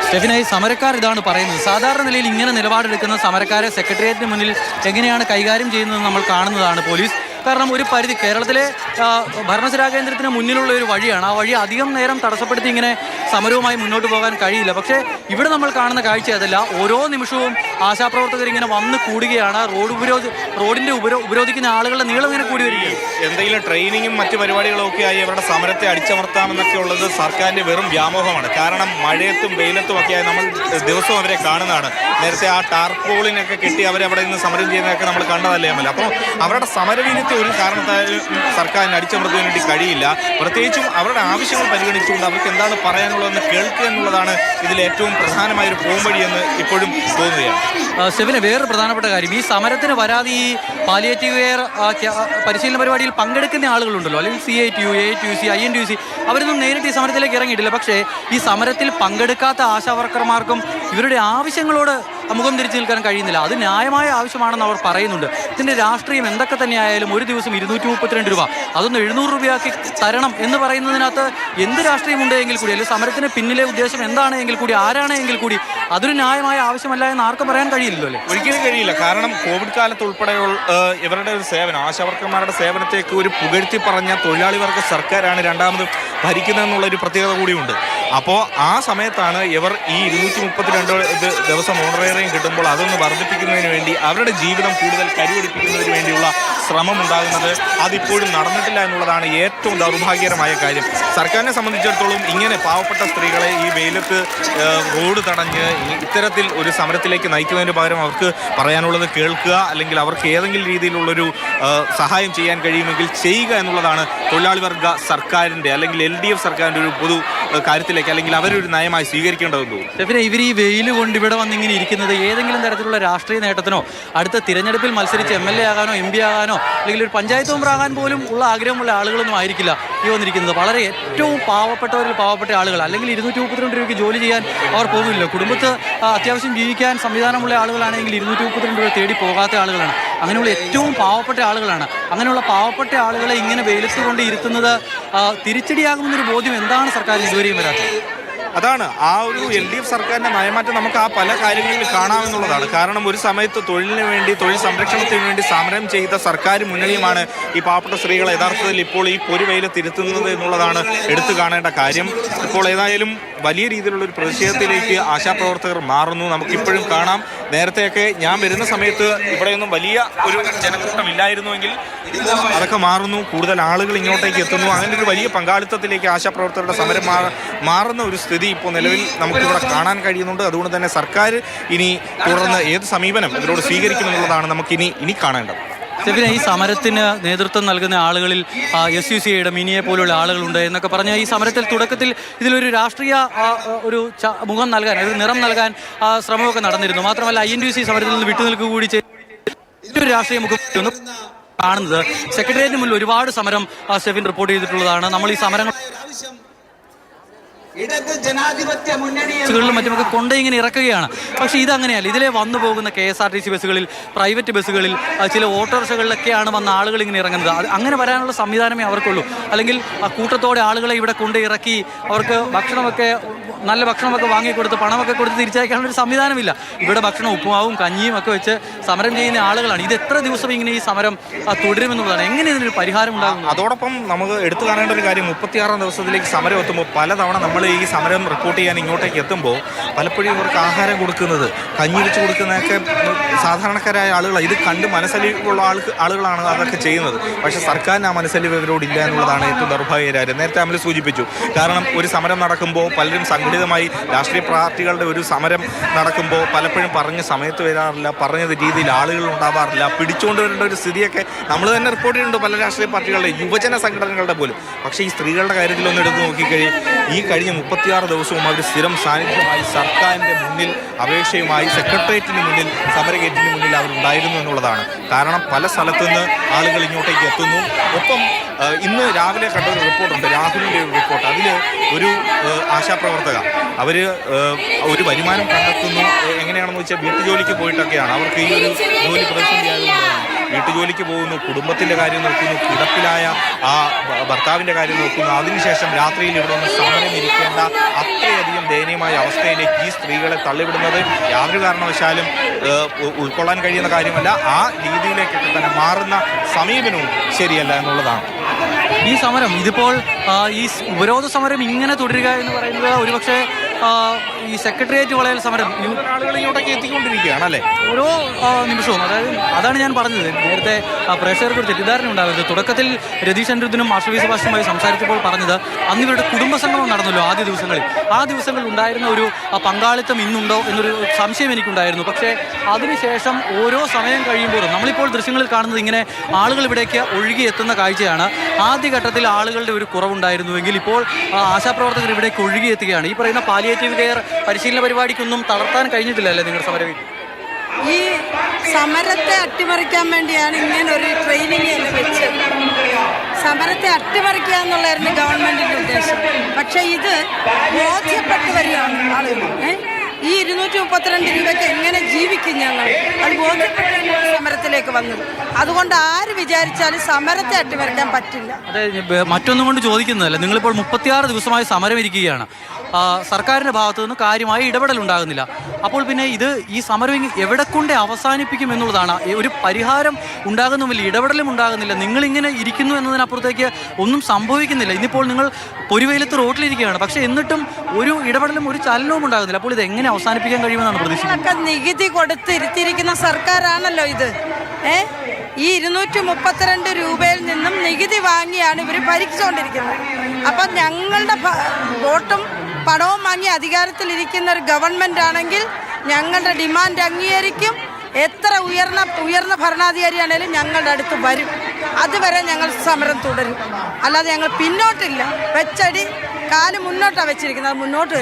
സ്റ്റെഫിനായി സമരക്കാർ ഇതാണ് പറയുന്നത്. സാധാരണ നിലയിൽ ഇങ്ങനെ നിലപാടെടുക്കുന്ന സമരക്കാരെ സെക്രട്ടേറിയറ്റിന് മുന്നിൽ എങ്ങനെയാണ് കൈകാര്യം ചെയ്യുന്നതെന്ന് നമ്മൾ കാണുന്നതാണ് പോലീസ്. കാരണം ഒരു പരിധി കേരളത്തിലെ ഭരണസിരാ കേന്ദ്രത്തിന് മുന്നിലുള്ള ഒരു വഴിയാണ്. ആ വഴി അധികം നേരം തടസ്സപ്പെടുത്തി ഇങ്ങനെ സമരവുമായി മുന്നോട്ട് പോകാൻ കഴിയില്ല. പക്ഷേ ഇവിടെ നമ്മൾ കാണുന്ന കാഴ്ച അതല്ല. ഓരോ നിമിഷവും ആശാപ്രവർത്തകർ ഇങ്ങനെ വന്ന് കൂടുകയാണ്. റോഡിന്റെ ഉപരോധിക്കുന്ന ആളുകളുടെ നീളം ഇങ്ങനെ കൂടി വരികയാണ്. എന്തെങ്കിലും ട്രെയിനിങ്ങും മറ്റു പരിപാടികളും ഒക്കെ ആയി അവരുടെ സമരത്തെ അടിച്ചമർത്താമെന്നൊക്കെ ഉള്ളത് സർക്കാരിന്റെ വെറും വ്യാമോഹമാണ്. കാരണം മഴയത്തും വെയിലത്തും ഒക്കെയായി നമ്മൾ ദിവസവും അവരെ കാണുന്നതാണ്. നേരത്തെ ആ ടാർപോളിനൊക്കെ കെട്ടി അവരവിടെ നിന്ന് സമരം ചെയ്യുന്നതൊക്കെ നമ്മൾ കണ്ടതല്ലേ അമൽ. അപ്പോൾ അവരുടെ സമരവീര്യത്തെ ഒരു കാരണത്താലും സർക്കാരിന് അടിച്ചമർത്താൻ വേണ്ടി കഴിയില്ല. പ്രത്യേകിച്ചും അവരുടെ ആവശ്യങ്ങൾ പരിഗണിച്ചുകൊണ്ട് അവർക്ക് എന്താണ് പറയാനുള്ളതെന്ന് കേൾക്കുക എന്നുള്ളതാണ് ഇതിൽ ഏറ്റവും പ്രധാനമായൊരു പോംവഴിയെന്ന് ഇപ്പോഴും തോന്നുകയാണ്. സ്റ്റെഫിന് വേറൊരു പ്രധാനപ്പെട്ട കാര്യം, ഈ സമരത്തിന് വരാതെ ഈ പാലിയേറ്റീവ് കെയർ പരിശീലന പരിപാടിയിൽ പങ്കെടുക്കുന്ന ആളുകളുണ്ടല്ലോ, അല്ലെങ്കിൽ CITU, AITUC, INTUC, അവരൊന്നും നേരിട്ട് ഈ സമരത്തിലേക്ക് ഇറങ്ങിയിട്ടില്ല. പക്ഷേ ഈ സമരത്തിൽ പങ്കെടുക്കാത്ത ആശാവർക്കർമാർക്കും ഇവരുടെ ആവശ്യങ്ങളോട് മുഖം തിരിച്ചു നിൽക്കാൻ കഴിയുന്നില്ല. അത് ന്യായമായ ആവശ്യമാണെന്ന് അവർ പറയുന്നുണ്ട്. ഇതിൻ്റെ രാഷ്ട്രീയം എന്തൊക്കെ തന്നെയായാലും ഒരു ദിവസം 232 രൂപ, അതൊന്ന് 700 രൂപയാക്കി തരണം എന്ന് പറയുന്നതിനകത്ത് എന്ത് രാഷ്ട്രീയമുണ്ടെങ്കിൽ കൂടി, അല്ലെങ്കിൽ സമരത്തിന് പിന്നിലെ ഉദ്ദേശം എന്താണെങ്കിൽ കൂടി, ആരാണെങ്കിൽ കൂടി അതൊരു ന്യായമായ ആവശ്യമല്ല എന്ന് ആർക്കും പറയാൻ കഴിയില്ലല്ലോ അല്ലേ? ഒരിക്കലും കഴിയില്ല. കാരണം കോവിഡ് കാലത്ത് ഉൾപ്പെടെയുള്ള ഇവരുടെ ഒരു സേവനം, ആശാവർക്കർമാരുടെ സേവനത്തേക്ക് ഒരു പുകഴ്ത്തി പറഞ്ഞ തൊഴിലാളി വർഗ സർക്കാരാണ് രണ്ടാമത് ഭരിക്കുന്നതെന്നുള്ളൊരു പ്രത്യേകത കൂടിയുണ്ട്. അപ്പോൾ ആ സമയത്താണ് ഇവർ ഈ 232 ദിവസം ഓണറേറിയം കിട്ടുമ്പോൾ അതൊന്ന് വർദ്ധിപ്പിക്കുന്നതിന് വേണ്ടി അവരുടെ ജീവിതം കൂടുതൽ കരുപിടിപ്പിക്കുന്നതിന് വേണ്ടിയുള്ള ശ്രമം ഉണ്ടാകുന്നത്. അതിപ്പോഴും നടന്നിട്ടില്ല എന്നുള്ളതാണ് ഏറ്റവും ദൗർഭാഗ്യകരമായ കാര്യം. സർക്കാരിനെ സംബന്ധിച്ചിടത്തോളം ഇങ്ങനെ പാവപ്പെട്ട സ്ത്രീകളെ ഈ വെയിലത്ത് റോഡ് തടഞ്ഞ് ഇത്തരത്തിൽ ഒരു സമരത്തിലേക്ക് നയിക്കുന്നതിന് പകരം അവർക്ക് പറയാനുള്ളത് കേൾക്കുക, അല്ലെങ്കിൽ അവർക്ക് ഏതെങ്കിലും രീതിയിലുള്ളൊരു സഹായം ചെയ്യാൻ കഴിയുമെങ്കിൽ ചെയ്യുക എന്നുള്ളതാണ് തൊഴിലാളി വർഗ സർക്കാരിൻ്റെ അല്ലെങ്കിൽ LDF സർക്കാരിൻ്റെ ഒരു പൊതു കാര്യത്തിലേക്ക്, അല്ലെങ്കിൽ അവരൊരു നയമായി സ്വീകരിക്കേണ്ടതെന്ന്. സ്റ്റെഫിനെ, ഇവർ ഈ വെയിൽ കൊണ്ട് ഇവിടെ വന്നിങ്ങനെ ഇരിക്കുന്നത് ഏതെങ്കിലും തരത്തിലുള്ള രാഷ്ട്രീയ നേട്ടത്തിനോ അടുത്ത തിരഞ്ഞെടുപ്പിൽ മത്സരിച്ച് MLA ആകാനോ MP ആകാനോ അല്ലെങ്കിൽ ഒരു പഞ്ചായത്ത് മെമ്പറാകാൻ പോലും ഉള്ള ആഗ്രഹമുള്ള ആളുകളൊന്നും ആയിരിക്കില്ല ഈ വന്നിരിക്കുന്നത്. വളരെ ഏറ്റവും പാവപ്പെട്ടവരിൽ പാവപ്പെട്ട ആളുകൾ, അല്ലെങ്കിൽ 232 രൂപയ്ക്ക് ജോലി ചെയ്യാൻ അവർ പോകുന്നില്ല. കുടുംബത്ത് അത്യാവശ്യം ജീവിക്കാൻ സംവിധാനമുള്ള ആളുകളാണെങ്കിൽ 232 രൂപ തേടി പോകാത്ത ആളുകളാണ്. അങ്ങനെയുള്ള ഏറ്റവും പാവപ്പെട്ട ആളുകളാണ്. അങ്ങനെയുള്ള പാവപ്പെട്ട ആളുകളെ ഇങ്ങനെ വെയിലത്ത് കൊണ്ട് ഇരുത്തുന്നത് തിരിച്ചടിയാകുന്നൊരു ബോധ്യം എന്താണ് സർക്കാരിന് ഇതുവരെയും വരാത്തത്? അതാണ് ആ ഒരു LDF സർക്കാരിൻ്റെ നയമാറ്റം നമുക്ക് ആ പല കാര്യങ്ങളിൽ കാണാമെന്നുള്ളതാണ്. കാരണം ഒരു സമയത്ത് തൊഴിലിന് വേണ്ടി, തൊഴിൽ സംരക്ഷണത്തിന് വേണ്ടി സമരം ചെയ്ത സർക്കാർ മുന്നണിയുമാണ് ഈ പാവപ്പെട്ട സ്ത്രീകളെ യഥാർത്ഥത്തിൽ ഇപ്പോൾ ഈ പൊരുവെയിലത്തിരുത്തുന്നത് എന്നുള്ളതാണ് എടുത്തു കാണേണ്ട കാര്യം. ഇപ്പോൾ ഏതായാലും വലിയ രീതിയിലുള്ള ഒരു പ്രതിഷേധത്തിലേക്ക് ആശാപ്രവർത്തകർ മാറുന്നു. നമുക്കിപ്പോഴും കാണാം, നേരത്തെയൊക്കെ ഞാൻ വരുന്ന സമയത്ത് ഇവിടെയൊന്നും വലിയ ഒരു ജനക്കൂട്ടം ഇല്ലായിരുന്നുവെങ്കിൽ അതൊക്കെ മാറുന്നു. കൂടുതൽ ആളുകൾ ഇങ്ങോട്ടേക്ക് എത്തുന്നു. അങ്ങനെ ഒരു വലിയ പങ്കാളിത്തത്തിലേക്ക് ആശാപ്രവർത്തകരുടെ സമരം മാറുന്ന ഒരു സ്ഥിതി ഇപ്പോൾ നിലവിൽ നമുക്കിവിടെ കാണാൻ കഴിയുന്നുണ്ട്. അതുകൊണ്ട് തന്നെ സർക്കാർ ഇനി തുടർന്ന് ഏത് സമീപനം ഇതിനോട് സ്വീകരിക്കുമെന്നുള്ളതാണ് നമുക്കിനി കാണേണ്ടത്. സ്റ്റെഫിനെ, ഈ സമരത്തിന് നേതൃത്വം നൽകുന്ന ആളുകളിൽ SUCയുടെ മിനിയെ പോലുള്ള ആളുകളുണ്ട് എന്നൊക്കെ പറഞ്ഞ ഈ സമരത്തിൽ തുടക്കത്തിൽ ഇതിലൊരു രാഷ്ട്രീയ മുഖം നൽകാൻ, ഒരു നിറം നൽകാൻ ശ്രമമൊക്കെ നടന്നിരുന്നു. മാത്രമല്ല INTUC സമരത്തിൽ നിന്ന് വിട്ടുനിൽക്കുക കൂടി ചെയ്തൊരു രാഷ്ട്രീയ മുഖം കാണുന്നത്. സെക്രട്ടേറിയറ്റിന് മുന്നിൽ ഒരുപാട് സമരം സ്റ്റെഫിൻ റിപ്പോർട്ട് ചെയ്തിട്ടുള്ളതാണ്. നമ്മൾ ഈ സമരങ്ങൾ മറ്റുമൊക്കെ കൊണ്ട് ഇങ്ങനെ ഇറക്കുകയാണ്. പക്ഷേ ഇതങ്ങനെയല്ല. ഇതിലെ വന്നു പോകുന്ന KSRTC ബസ്സുകളിൽ, പ്രൈവറ്റ് ബസ്സുകളിൽ, ചില ഓട്ടോറിക്ഷകളിലൊക്കെയാണ് വന്ന ആളുകൾ ഇങ്ങനെ ഇറങ്ങുന്നത്. അങ്ങനെ വരാനുള്ള സംവിധാനമേ അവർക്കുള്ളൂ. അല്ലെങ്കിൽ കൂട്ടത്തോടെ ആളുകളെ ഇവിടെ കൊണ്ട് ഇറക്കി അവർക്ക് നല്ല ഭക്ഷണമൊക്കെ വാങ്ങിക്കൊടുത്ത് പണമൊക്കെ കൊടുത്ത് തിരിച്ചയക്കാനുള്ള ഒരു സംവിധാനമില്ല. ഇവിടെ ഭക്ഷണം, ഉപ്പുമാവും കഞ്ഞിയും ഒക്കെ വെച്ച് സമരം ചെയ്യുന്ന ആളുകളാണ്. ഇത് എത്ര ദിവസം ഇങ്ങനെ ഈ സമരം തുടരുമെന്നുള്ളതാണ്. എങ്ങനെ ഇതിനൊരു പരിഹാരം ഉണ്ടാകും? അതോടൊപ്പം നമുക്ക് എടുത്തു കാണേണ്ട ഒരു കാര്യം, 36 ദിവസത്തിലേക്ക് സമരം എത്തുമ്പോൾ പലതവണ നമ്മൾ ഈ സമരം റിപ്പോർട്ട് ചെയ്യാൻ ഇങ്ങോട്ടേക്ക് എത്തുമ്പോൾ പലപ്പോഴും ഇവർക്ക് ആഹാരം കൊടുക്കുന്നത്, കഞ്ഞി വെച്ച് കൊടുക്കുന്നതൊക്കെ സാധാരണക്കാരായ ആളുകളാണ്. ഇത് കണ്ട് മനസ്സലിവുള്ള ആളുകളാണ് അതൊക്കെ ചെയ്യുന്നത്. പക്ഷേ സർക്കാരിന് ആ മനസ്സലിവ് ഇവരോടില്ല എന്നുള്ളതാണ് ഏറ്റവും ദൗർഭാഗ്യകരം. നേരത്തെ നമ്മൾ സൂചിപ്പിച്ചു. കാരണം ഒരു സമരം നടക്കുമ്പോൾ പലരും സംഘടിതമായി രാഷ്ട്രീയ പാർട്ടികളുടെ ഒരു സമരം നടക്കുമ്പോൾ പലപ്പോഴും പറഞ്ഞ സമയത്ത് വരാറില്ല, പറഞ്ഞ രീതിയിൽ ആളുകൾ ഉണ്ടാവാറില്ല, പിടിച്ചുകൊണ്ട് വരേണ്ട ഒരു സ്ഥിതിയൊക്കെ നമ്മൾ തന്നെ റിപ്പോർട്ട് ചെയ്യുന്നുണ്ട് പല രാഷ്ട്രീയ പാർട്ടികളുടെ, യുവജന സംഘടനകളുടെ പോലും. പക്ഷേ ഈ സ്ത്രീകളുടെ കാര്യത്തിലൊന്നും എടുത്ത് നോക്കിക്കഴിഞ്ഞ് ഈ കഴിഞ്ഞ 36 ദിവസവും അവർ സ്ഥിരം സാന്നിധ്യമായി സർക്കാരിൻ്റെ മുന്നിൽ അപേക്ഷയുമായി സെക്രട്ടേറിയറ്റിന് മുന്നിൽ, സമരഗേറ്റിന് മുന്നിൽ അവരുണ്ടായിരുന്നു എന്നുള്ളതാണ്. കാരണം പല സ്ഥലത്തുനിന്ന് ആളുകൾ ഇങ്ങോട്ടേക്ക് എത്തുന്നു. ഒപ്പം ഇന്ന് രാവിലെ കണ്ട ഒരു റിപ്പോർട്ടുണ്ട്, രാഹുലിൻ്റെ ഒരു റിപ്പോർട്ട്. അതിൽ ഒരു ആശാപ്രവർത്തക അവർ ഒരു വരുമാനം കണ്ടെത്തുന്നു. എങ്ങനെയാണെന്ന് വെച്ചാൽ വീട്ടുജോലിക്ക് പോയിട്ടൊക്കെയാണ്. അവർക്ക് ഈ ഒരു ജോലി പ്രതിസന്ധി ആയതുകൊണ്ട് വീട്ടുജോലിക്ക് പോകുന്നു, കുടുംബത്തിൻ്റെ കാര്യം നോക്കുന്നു, കിടപ്പിലായ ആ ഭർത്താവിൻ്റെ കാര്യം നോക്കുന്നു, അതിനുശേഷം രാത്രിയിൽ ഇവിടെ നിന്ന് സമരം ഇരിക്കേണ്ട അത്രയധികം ദയനീയമായ അവസ്ഥയിലേക്ക് ഈ സ്ത്രീകളെ തള്ളിവിടുന്നത് യാതൊരു കാരണവശാലും ഉൾക്കൊള്ളാൻ കഴിയുന്ന കാര്യമല്ല. ആ രീതിയിലേക്കൊക്കെ തന്നെ മാറുന്ന സമീപനവും ശരിയല്ല എന്നുള്ളതാണ്. ഈ സമരം ഇതിപ്പോൾ ഈ ഉപരോധ സമരം ഇങ്ങനെ തുടരുക എന്ന് പറയുന്നത് ഒരുപക്ഷെ ഈ സെക്രട്ടേറിയറ്റ് വളയൽ സമരം ആളുകൾ ഇങ്ങോട്ടേക്ക് എത്തിക്കൊണ്ടിരിക്കുകയാണ് അല്ലേ ഓരോ നിമിഷവും. അതാണ് ഞാൻ പറഞ്ഞത്, നേരത്തെ പ്രേക്ഷകർക്ക് ഒരു തെറ്റിദ്ധാരണ ഉണ്ടാകരുത്. തുടക്കത്തിൽ രതീഷ് അനിരുദ്ധനും മാസ്റ്റർ സെബാസ്റ്റ്യനുമായി സംസാരിച്ചപ്പോൾ പറഞ്ഞത് അന്ന് ഇവരുടെ കുടുംബസംഗമം നടന്നല്ലോ ആദ്യ ദിവസങ്ങളിൽ. ആ ദിവസങ്ങളിൽ ഉണ്ടായിരുന്ന ഒരു പങ്കാളിത്തം ഇന്നുണ്ടോ എന്നൊരു സംശയം എനിക്കുണ്ടായിരുന്നു. പക്ഷേ അതിനുശേഷം ഓരോ സമയം കഴിയുമ്പോഴും നമ്മളിപ്പോൾ ദൃശ്യങ്ങളിൽ കാണുന്നത് ഇങ്ങനെ ആളുകൾ ഇവിടേക്ക് ഒഴുകിയെത്തുന്ന കാഴ്ചയാണ്. ആദ്യഘട്ടത്തിൽ ആളുകളുടെ ഒരു കുറവുണ്ടായിരുന്നുവെങ്കിൽ ഇപ്പോൾ ആശാപ്രവർത്തകർ ഇവിടേക്ക് ഒഴുകിയെത്തുകയാണ്. ഈ പറയുന്ന പാലിയേറ്റീവ് കെയർ പരിശീലന പരിപാടിക്കൊന്നും തളർത്താൻ കഴിഞ്ഞിട്ടില്ലല്ലേ നിങ്ങളുടെ സമരം? ഈ സമരത്തെ അട്ടിമറിക്കാൻ വേണ്ടിയാണ് ഇങ്ങനെ ഒരു ട്രെയിനിങ് വെച്ചത്. സമരത്തെ അട്ടിമറിക്കുക എന്നുള്ളതായിരുന്നു ഗവൺമെന്റിന്റെ ഉദ്ദേശം. പക്ഷെ ഇത് ബോധ്യപ്പെട്ടു വരികയാണ് ആളുകൾ. ഈ 232 രൂപയ്ക്ക് എങ്ങനെ ജീവിക്കും ഞങ്ങൾ, അത് ബോധ്യപ്പെട്ട സമരത്തിലേക്ക് വന്നത്. അതുകൊണ്ട് ആര് വിചാരിച്ചാലും സമരത്തെ അട്ടിമറിക്കാൻ പറ്റില്ല. അതെ, മറ്റൊന്നും കൊണ്ട് ചോദിക്കുന്നതല്ല. നിങ്ങളിപ്പോൾ 36 ദിവസമായി സമരം ഇരിക്കുകയാണ്. സർക്കാരിൻ്റെ ഭാഗത്തു നിന്ന് കാര്യമായ ഇടപെടൽ ഉണ്ടാകുന്നില്ല. അപ്പോൾ പിന്നെ ഈ സമരം എവിടെ കൊണ്ട് അവസാനിപ്പിക്കും എന്നുള്ളതാണ്. ഒരു പരിഹാരം ഉണ്ടാകുന്നുമില്ല, ഇടപെടലും ഉണ്ടാകുന്നില്ല. നിങ്ങളിങ്ങനെ ഇരിക്കുന്നു എന്നതിനപ്പുറത്തേക്ക് ഒന്നും സംഭവിക്കുന്നില്ല. ഇന്നിപ്പോൾ നിങ്ങൾ പൊരുവെയിലത്ത് റോട്ടിലിരിക്കുകയാണ്, പക്ഷേ എന്നിട്ടും ഒരു ഇടപെടലും ഒരു ചലനവും ഉണ്ടാകുന്നില്ല. അപ്പോൾ ഇത് എങ്ങനെ അവസാനിപ്പിക്കാൻ കഴിയുമെന്നാണ് പ്രതീക്ഷിക്കുന്നത്? നികുതി കൊടുത്തിരുത്തിയിരിക്കുന്ന സർക്കാരാണല്ലോ ഇത്. ഈ 232 രൂപയിൽ നിന്നും നികുതി വാങ്ങിയാണ് ഇവർ ഭരിച്ചുകൊണ്ടിരിക്കുന്നത്. അപ്പം ഞങ്ങളുടെ വോട്ടും പണവും വാങ്ങി അധികാരത്തിലിരിക്കുന്ന ഒരു ഗവൺമെൻറ് ആണെങ്കിൽ ഞങ്ങളുടെ ഡിമാൻഡ് അംഗീകരിക്കും. എത്ര ഉയർന്ന ഭരണാധികാരിയാണേലും ഞങ്ങളുടെ അടുത്ത് വരും. അതുവരെ ഞങ്ങൾ സമരം തുടരും. അല്ലാതെ ഞങ്ങൾ പിന്നോട്ടില്ല. വെച്ചടി കാല് മുന്നോട്ടാണ് വെച്ചിരിക്കുന്നത്, അത് മുന്നോട്ട്